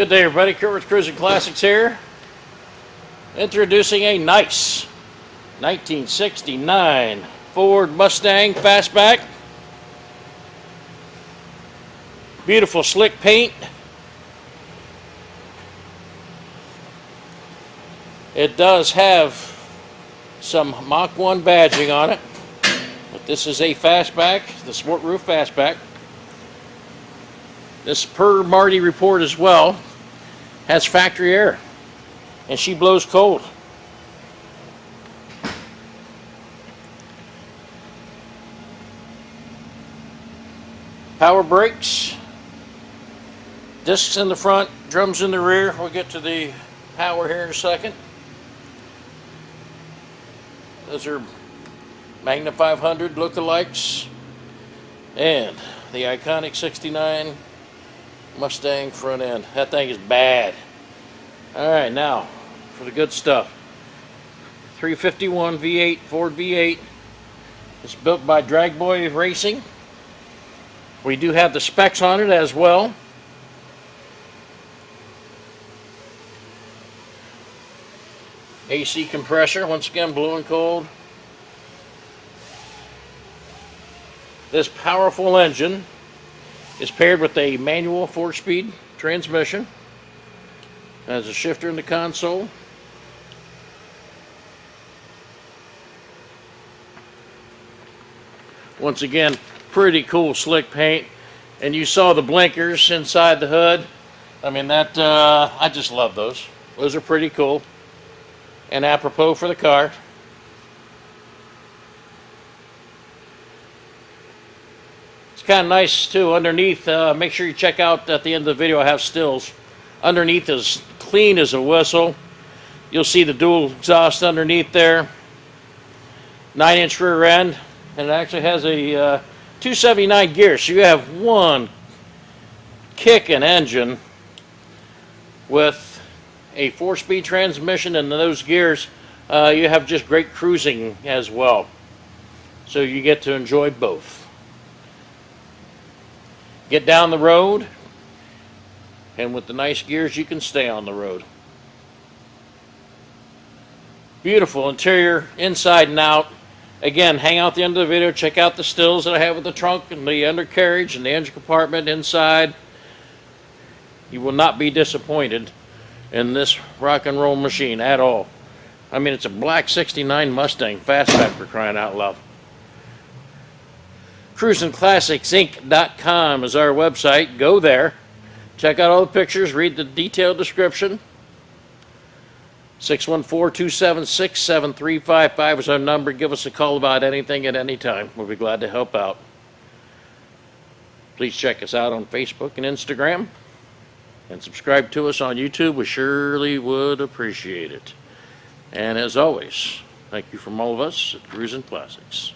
Good day, everybody. Kurt with Cruisin Classics here. Introducing a nice 1969 Ford Mustang Fastback. Beautiful slick paint. It does have some Mach 1 badging on it, but this is a Fastback, the Sport Roof Fastback. This, per MARTI report as well, has factory air, and she blows cold. Power brakes, discs in the front, drums in the rear. We'll get to the power here in a second. Those are Magna 500 lookalikes, and the iconic 69 Mustang front end. That thing is bad. Alright, now for the good stuff. 351 V8, Ford V8. It's built by Drag Boy Racing. We do have the specs on it as well. AC compressor, once again blowing cold. This powerful engine is paired with a manual 4-speed transmission. Has a shifter in the console. Once again, pretty cool slick paint. And you saw the blinkers inside the hood. I mean, that I just love those. Those are pretty cool and apropos for the car. Kind of nice too. Underneath, make sure you check out at the end of the video. I have stills. Underneath is clean as a whistle. You'll see the dual exhaust underneath there. 9-inch rear end, and it actually has a 279 gears. So you have one kicking engine with a 4-speed transmission, and those gears, you have just great cruising as well. So you get to enjoy both. Get down the road, and with the nice gears you can stay on the road. Beautiful interior, inside and out. Again, hang out the end of the video, check out the stills that I have with the trunk and the undercarriage and the engine compartment inside. You will not be disappointed in this rock and roll machine at all. I mean, it's a black 69 Mustang Fastback, for crying out loud. CruisinClassicsInc.com is our website. Go there, check out all the pictures, read the detailed description. 614-276-7355 is our number. Give us a call about anything at any time. We'll be glad to help out. Please check us out on Facebook and Instagram, and subscribe to us on YouTube. We surely would appreciate it. And as always, thank you from all of us at Cruisin Classics.